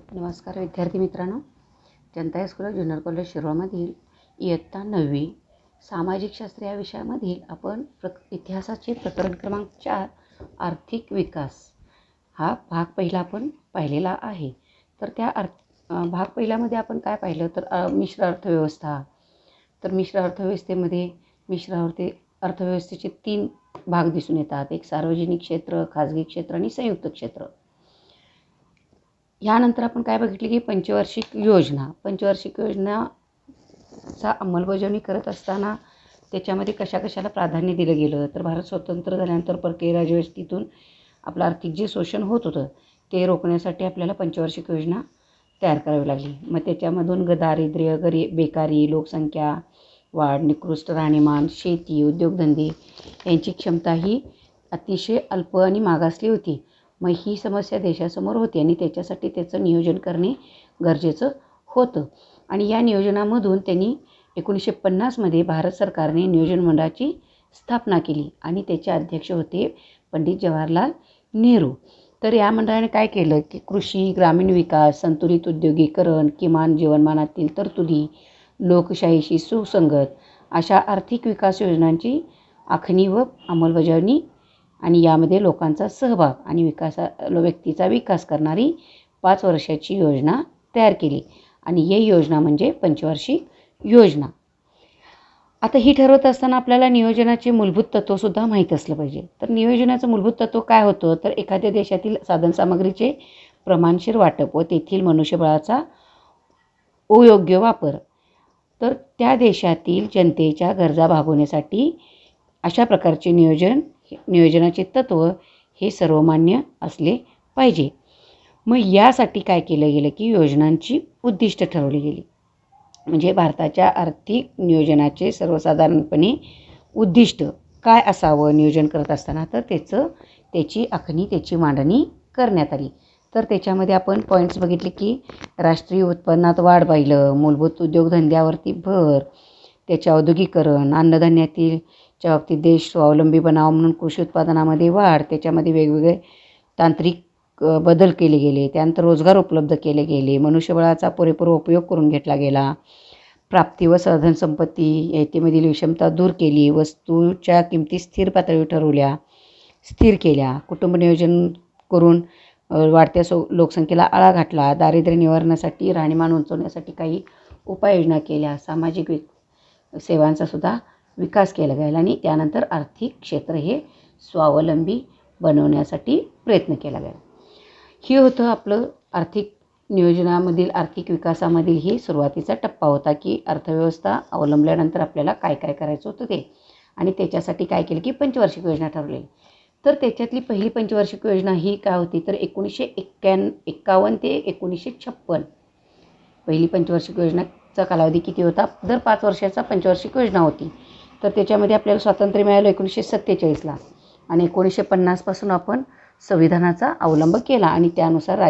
नमस्कार विद्यार्थी मित्रांनो, जनता हायस्कूल ज्युनियर कॉलेज शिरोळमधील इयत्ता 9वी सामाजिक शास्त्र या विषयामधील आपण इतिहासाचे प्रकरण क्रमांक 4 आर्थिक विकास हा भाग पहिला आपण पाहिलेला आहे. तर त्या भाग पहिल्यामध्ये आपण काय पाहिलं तर मिश्र अर्थव्यवस्था. तर मिश्र अर्थव्यवस्थेमध्ये अर्थव्यवस्थेचे 3 भाग दिसून येतात. एक सार्वजनिक क्षेत्र, खाजगी क्षेत्र आणि संयुक्त क्षेत्र. यानंतर आपण काय बघितले की पंचवार्षिक योजनाचा अंमलबजावणी करत असताना त्याच्यामध्ये कशाला प्राधान्य दिलं गेलं. तर भारत स्वतंत्र झाल्यानंतर परकीय राजवटीतून आपलं आर्थिक जे शोषण होत होतं ते रोखण्यासाठी आपल्याला पंचवार्षिक योजना तयार करावी लागली. मग त्याच्यामधून दारिद्र्य, बेकारी, लोकसंख्या वाढ, निकृष्ट राहणीमान, शेती, उद्योगधंदे यांची क्षमता ही अतिशय अल्प आणि मागासली होती. मग ही समस्या देशासमोर होती आणि त्याच्यासाठी त्याचं नियोजन करणे गरजेचं होतं. आणि या नियोजनामधून त्यांनी 1950मध्ये भारत सरकारने नियोजन मंडळाची स्थापना केली आणि त्याचे अध्यक्ष होते पंडित जवाहरलाल नेहरू. तर या मंडळाने काय केलं की कृषी, ग्रामीण विकास, संतुलित उद्योगीकरण, किमान जीवनमानातील तरतुदी, लोकशाहीशी सुसंगत अशा आर्थिक विकास योजनांची आखणी व अंमलबजावणी आणि यामध्ये लोकांचा सहभाग आणि व्यक्तीचा विकास करणारी 5 वर्षाची योजना तयार केली आणि ही योजना म्हणजे पंचवार्षिक योजना. आता ही ठरवत असताना आपल्याला नियोजनाचे मूलभूत तत्त्वसुद्धा माहीत असलं पाहिजे. तर नियोजनाचं मूलभूत तत्त्व काय होतं तर एखाद्या देशातील साधनसामग्रीचे प्रमाणशीर वाटप व तेथील मनुष्यबळाचा अयोग्य वापर. तर त्या देशातील जनतेच्या गरजा भागवण्यासाठी अशा प्रकारचे नियोजनाचे तत्त्व हे सर्वमान्य असले पाहिजे. मग यासाठी काय केलं गेलं की योजनांची उद्दिष्ट ठरवली गेली. म्हणजे भारताच्या आर्थिक नियोजनाचे सर्वसाधारणपणे उद्दिष्ट काय असावं नियोजन करत असताना तर त्याची आखणी, त्याची मांडणी करण्यात आली. तर त्याच्यामध्ये आपण पॉईंट्स बघितले की राष्ट्रीय उत्पन्नात वाढ पाहिलं, मूलभूत उद्योगधंद्यावरती भर, त्याचे औद्योगिकरण, अन्नधान्याच्या बाबतीत देश स्वावलंबी बनावा म्हणून कृषी उत्पादनामध्ये वाढ, त्याच्यामध्ये वेगवेगळे तांत्रिक बदल केले गेले, त्यानंतर रोजगार उपलब्ध केले गेले, मनुष्यबळाचा पुरेपूर उपयोग करून घेतला गेला, प्राप्ती व साधनसंपत्ती याच्यामधील विषमता दूर केली, वस्तूच्या किमती स्थिर पातळीवर स्थिर केल्या, कुटुंब नियोजन करून वाढत्या लोकसंख्येला आळा घातला, दारिद्र्य निवारणासाठी, राहणीमान उंचवण्यासाठी काही उपाययोजना केल्या, सामाजिक सेवांचा सुद्धा विकास केला गेला आणि त्यानंतर आर्थिक क्षेत्र हे स्वावलंबी बनवण्यासाठी प्रयत्न केला गेला. हे होतं आपलं आर्थिक नियोजनामधील आर्थिक विकासामधील ही सुरुवातीचा टप्पा होता की अर्थव्यवस्था अवलंबल्यानंतर आपल्याला काय करायचं होतं ते. आणि त्याच्यासाठी काय केलं की पंचवार्षिक योजना ठरवली. तर त्याच्यातली पहिली पंचवार्षिक योजना ही काय होती तर 1951 ते 1956 पहिली पंचवार्षिक योजनेचा कालावधी किती होता दर 5 वर्षाचा पंचवार्षिक योजना होती. तर त्याच्यामध्ये आपल्याला स्वातंत्र्य मिळालं 1947ला आणि 1950पासून आपण संविधानाचा अवलंब केला आणि त्यानुसार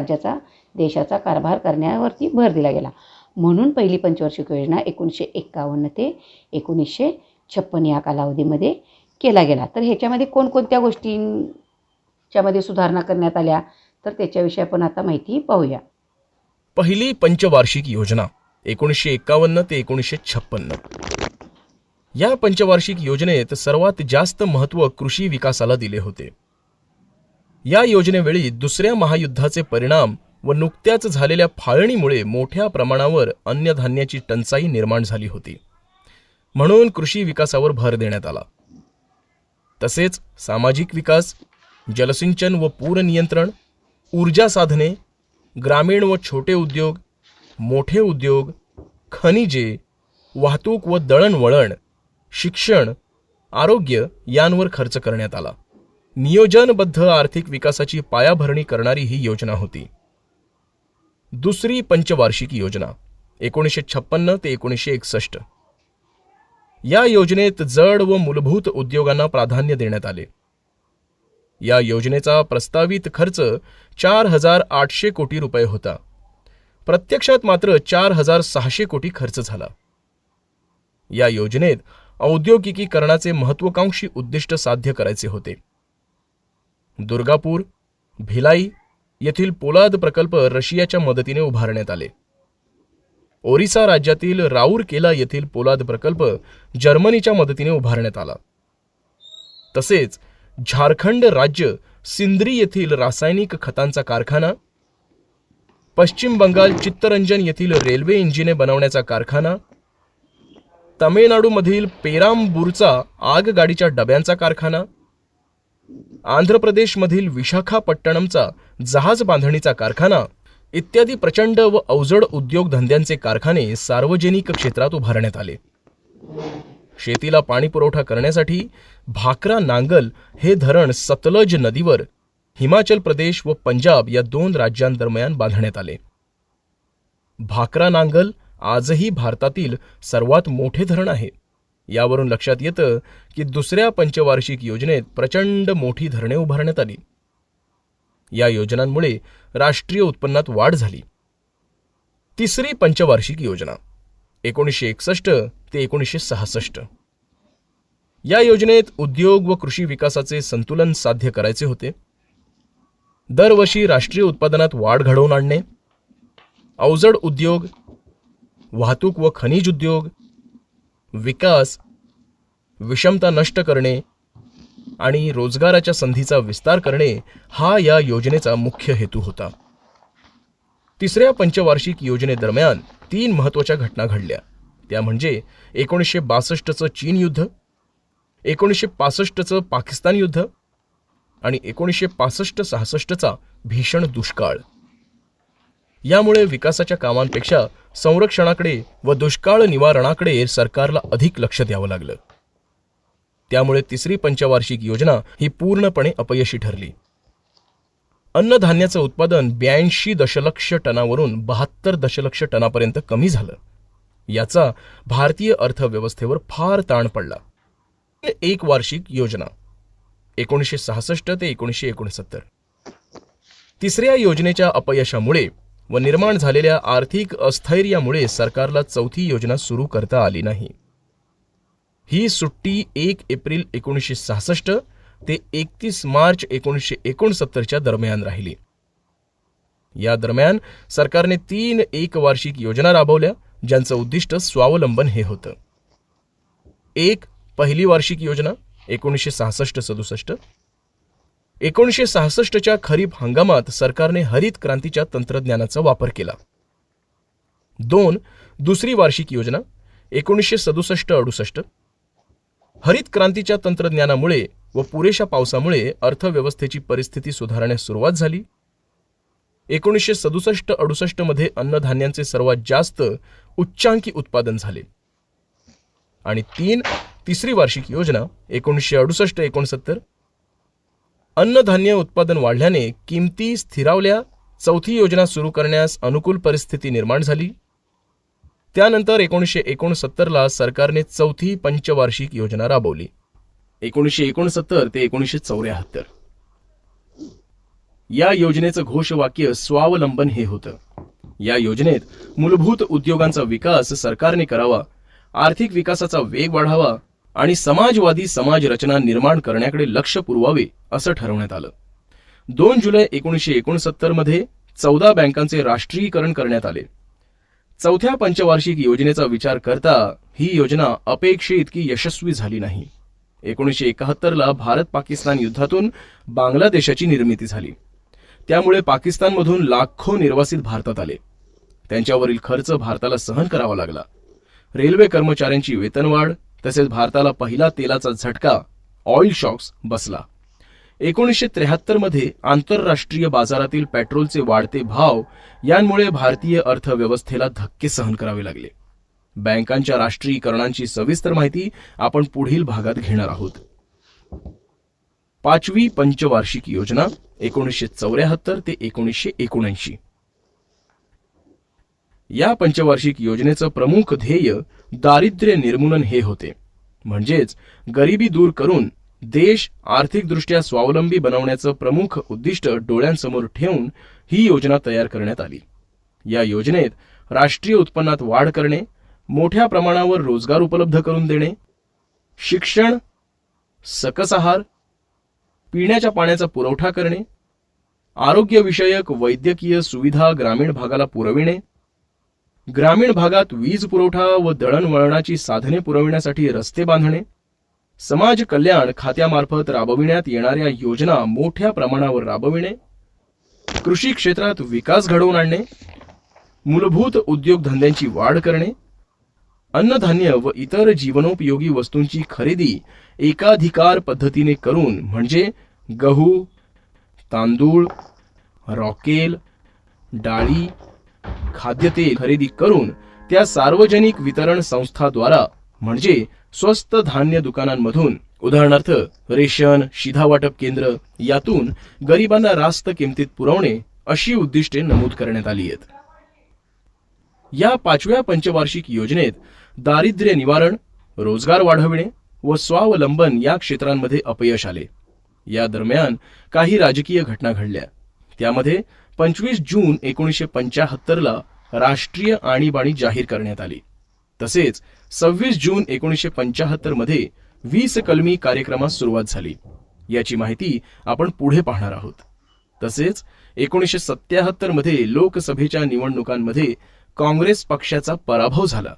देशाचा कारभार करण्यावरती भर दिला गेला. म्हणून पहिली पंचवार्षिक योजना 1951 ते 1956 या कालावधीमध्ये केला गेला. तर ह्याच्यामध्ये कोणकोणत्या गोष्टींच्यामध्ये सुधारणा करण्यात आल्या तर त्याच्याविषयी आपण आता माहिती पाहूया. पहिली पंचवार्षिक योजना 1951 ते 1956. या पंचवार्षिक योजनेत सर्वात जास्त महत्त्व कृषी विकासाला दिले होते. या योजनेवेळी दुसऱ्या महायुद्धाचे परिणाम व नुकत्याच झालेल्या फाळणीमुळे मोठ्या प्रमाणावर अन्नधान्याची टंचाई निर्माण झाली होती. म्हणून कृषी विकासावर भर देण्यात आला. तसेच सामाजिक विकास, जलसिंचन व पूर नियंत्रण, ऊर्जा साधने, ग्रामीण व छोटे उद्योग, मोठे उद्योग, खनिजे, वाहतूक व दळणवळण, शिक्षण, आरोग्य यांवर खर्च करण्यात आला. नियोजनबद्ध आर्थिक विकासाची पायाभरणी करणारी ही योजना होती. दुसरी पंचवार्षिक योजना 1956 ते 1961. या योजनेत जड व मूलभूत उद्योगांना प्राधान्य देण्यात आले. या योजनेचा प्रस्तावित खर्च 4,800 कोटी रुपये होता. प्रत्यक्षात मात्र 4,600 कोटी खर्च झाला. या योजनेत औद्योगिकीकरणाचे महत्त्वाकांक्षी उद्दिष्ट साध्य करायचे होते. दुर्गापूर, भिलाई, येथील पोलाद प्रकल्प रशियाच्या मदतीने उभारण्यात आले. ओरिसा राज्यातील राऊरकेला येथील पोलाद प्रकल्प जर्मनीच्या मदतीने उभारण्यात आला. तसेच झारखंड राज्य सिंद्री येथील रासायनिक खतांचा कारखाना, पश्चिम बंगाल चित्तरंजन येथील रेल्वे इंजिने बनवण्याचा कारखाना, तमिळनाडूमधील पेरांबूरचा आगगाडीच्या डब्यांचा कारखाना, आंध्र प्रदेशमधील विशाखापट्टणमचा जहाज बांधणीचा कारखाना इत्यादी प्रचंड व अवजड उद्योगधंद्यांचे कारखाने सार्वजनिक क्षेत्रात उभारण्यात आले. शेतीला पाणी पुरवठा करण्यासाठी भाकरा नांगल हे धरण सतलज नदीवर हिमाचल प्रदेश व पंजाब या 2 राज्यांदरम्यान बांधण्यात आले. भाकरा नांगल आजही भारतातील सर्वात मोठे धरण आहे. यावरून लक्षात येतं की दुसऱ्या पंचवार्षिक योजनेत प्रचंड मोठी धरणे उभारण्यात आली. या योजनांमुळे राष्ट्रीय उत्पन्नात वाढ झाली. तिसरी पंचवार्षिक योजना 1961 ते 1966. या योजनेत उद्योग व कृषी विकासाचे संतुलन साध्य करायचे होते. दरवर्षी राष्ट्रीय उत्पादनात वाढ घडवून आणणे, अवजड उद्योग, वाहतूक व खनिज उद्योग, विकास, विषमता नष्ट करणे आणि रोजगाराच्या संधीचा विस्तार करणे हा या योजनेचा मुख्य हेतू होता. तिसऱ्या पंचवार्षिक योजनेदरम्यान 3 महत्त्वाच्या घटना घडल्या. त्या म्हणजे 1962चं चीन युद्ध, 1965चं पाकिस्तान युद्ध आणि 1965-66चा भीषण दुष्काळ. यामुळे विकासाच्या कामांपेक्षा संरक्षणाकडे व दुष्काळ निवारणाकडे सरकारला अधिक लक्ष द्यावं लागलं. त्यामुळे तिसरी पंचवार्षिक योजना ही पूर्णपणे अपयशी ठरली. अन्नधान्याचं उत्पादन 82 दशलक्ष टनावरून 72 दशलक्ष टनापर्यंत कमी झालं. याचा भारतीय अर्थव्यवस्थेवर फार ताण पडला. एक वार्षिक योजना 1966 ते 1969. तिसऱ्या योजनेच्या अपयशामुळे व निर्माण झालेल्या आर्थिक अस्थैर्यामुळे सरकारला चौथी योजना सुरू करता आली नाही. ही सुट्टी 1 एप्रिल 1966 ते 31 मार्च 1969च्या दरम्यान राहिली. या दरम्यान सरकारने 3 एकवार्षिक योजना राबवल्या, ज्यांचं उद्दिष्ट स्वावलंबन हे होतं. 1. पहिली वार्षिक योजना 1966-67. 1966च्या खरीप हंगामात सरकारने हरित क्रांतीच्या तंत्रज्ञानाचा वापर केला. 2. दुसरी वार्षिक योजना 1967-68. हरित क्रांतीच्या तंत्रज्ञानामुळे व पुरेशा पावसामुळे अर्थव्यवस्थेची परिस्थिती सुधारण्यास सुरुवात झाली. 1967-68 मध्ये अन्नधान्यांचे सर्वात जास्त उच्चांकी उत्पादन झाले. आणि 3. तिसरी वार्षिक योजना 1968-69. अन्नधान्य उत्पादन वाढल्याने किमती स्थिरावल्या. चौथी योजना सुरू करण्यास अनुकूल परिस्थिती निर्माण झाली. त्यानंतर 1969ला सरकारने चौथी पंचवार्षिक योजना राबवली. 1969 ते 1974. या योजनेचं घोषवाक्य स्वावलंबन हे होतं. या योजनेत मूलभूत उद्योगांचा विकास सरकारने करावा, आर्थिक विकासाचा वेग वाढावा आणि समाजवादी समाज रचना निर्माण करण्याकडे लक्ष पुरवावे असं ठरवण्यात आलं. 2 जुलै 1969 मध्ये 14 बँकांचे राष्ट्रीयीकरण करण्यात आले. चौथ्या पंचवार्षिक योजनेचा विचार करता ही योजना अपेक्षेइतकी यशस्वी झाली नाही. 1971ला भारत-पाकिस्तान युद्धातून बांगलादेशाची निर्मिती झाली. त्यामुळे पाकिस्तानमधून लाखो निर्वासित भारतात आले. त्यांच्यावरील खर्च भारताला सहन करावा लागला. रेल्वे कर्मचाऱ्यांची वेतनवाढ तसेच भारताला पहिला तेलाचा झटका ऑइल शॉक्स बसला. 1973 मध्ये आंतरराष्ट्रीय बाजारातील पेट्रोलचे वाढते भाव यांमुळे भारतीय अर्थव्यवस्थेला धक्के सहन करावे लागले. बँकांच्या राष्ट्रीयीकरणांची सविस्तर माहिती आपण पुढील भागात घेणार आहोत. पाचवी पंचवार्षिक योजना 1974 ते 1979. या पंचवार्षिक योजनेचं प्रमुख ध्येय दारिद्र्य निर्मूलन हे होते. म्हणजेच गरिबी दूर करून देश आर्थिकदृष्ट्या स्वावलंबी बनवण्याचं प्रमुख उद्दिष्ट डोळ्यांसमोर ठेवून ही योजना तयार करण्यात आली. या योजनेत राष्ट्रीय उत्पन्नात वाढ करणे, मोठ्या प्रमाणावर रोजगार उपलब्ध करून देणे, शिक्षण, सकस आहार, पिण्याच्या पाण्याचा पुरवठा करणे, आरोग्यविषयक वैद्यकीय सुविधा ग्रामीण भागाला पुरविणे, ग्रामीण भागात वीज पुरवठा व दळणवळणाची साधने पुरविण्यासाठी रस्ते बांधणे, समाज कल्याण खात्यामार्फत राबविण्यात येणाऱ्या योजना मोठ्या प्रमाणावर राबविणे, कृषी क्षेत्रात विकास घडवून आणणे, मूलभूत उद्योगधंद्यांची वाढ करणे, अन्नधान्य व इतर जीवनोपयोगी वस्तूंची खरेदी एकाधिकार पद्धतीने करून म्हणजे गहू, तांदूळ, रॉकेल, डाळी, खाद्यतेल खरेदी करून त्या सार्वजनिक वितरण संस्थाद्वारा म्हणजे स्वस्त धान्य दुकानांमधून उदाहरणार्थ रेशन, शिधा वाटप केंद्र यातून गरिबांना रास्त किमतीत पुरवणे अशी उद्दिष्टे नमूद करण्यात आली आहेत. या 5व्या पंचवार्षिक योजनेत दारिद्र्य निवारण, रोजगार वाढविणे व स्वावलंबन या क्षेत्रांमध्ये अपयश आले. या दरम्यान काही राजकीय घटना घडल्या. त्यामध्ये 25 जून 1975 ला राष्ट्रीय आणीबाणी जाहीर करण्यात आली. तसेच 26 जून 1975 मध्ये 20 कलमी कार्यक्रमास सुरुवात झाली. याची माहिती आपण पुढे पाहणार आहोत. तसेच 1977 मध्ये लोकसभेच्या निवडणुकांमध्ये काँग्रेस पक्षाचा पराभव झाला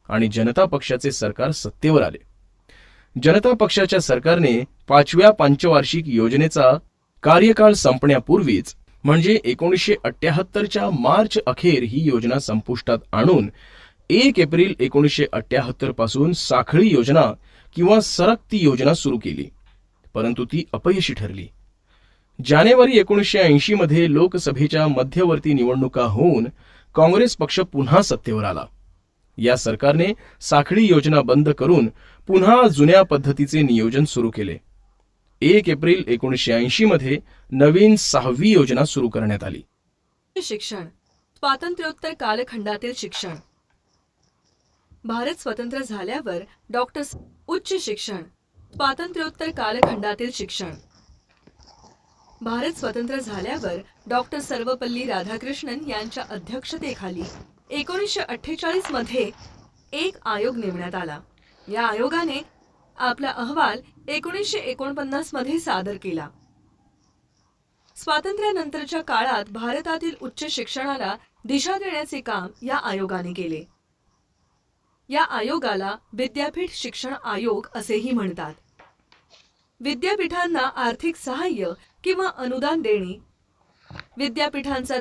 आणि जनता पक्षाचे सरकार सत्तेवर आले. जनता पक्षाच्या सरकारने 5व्या पंचवार्षिक योजनेचा कार्यकाळ संपण्यापूर्वीच म्हणजे 1978च्या मार्च अखेर ही योजना संपुष्टात आणून 1 एप्रिल 1978 पासून साखळी योजना किंवा सरकती योजना सुरू केली, परंतु ती अपयशी ठरली. जानेवारी 1980 मध्ये लोकसभेच्या मध्यवर्ती निवडणुका होऊन काँग्रेस पक्ष पुन्हा सत्तेवर आला. या सरकारने साखळी योजना बंद करून पुन्हा जुन्या पद्धतीचे नियोजन सुरू केले. 1 एप्रिल 1980 मध्ये नवीन 6वी योजना सुरू करण्यात आली. शिक्षण, स्वातंत्र्योत्तर कालखंडातील शिक्षण. भारत स्वतंत्र झाल्यावर उच्च शिक्षण, स्वातंत्र्योत्तर कालखंडातील शिक्षण. भारत स्वतंत्र झाल्यावर डॉक्टर सर्वपल्ली राधाकृष्णन यांच्या अध्यक्षतेखाली 1948 मध्ये एक आयोग नेमण्यात आला. या आयोगाने आपला अहवाल 1949 मध्ये सादर केला. स्वातंत्र्यानंतरच्या काळात भारतातील उच्च शिक्षणाला दिशा देण्याचे काम या आयोगाने केले. या आयोगाला विद्यापीठ शिक्षण आयोग असेही म्हणतात. विद्यापीठांना आर्थिक सहाय्य किंवा अनुदान देणे, विद्यापीठांचा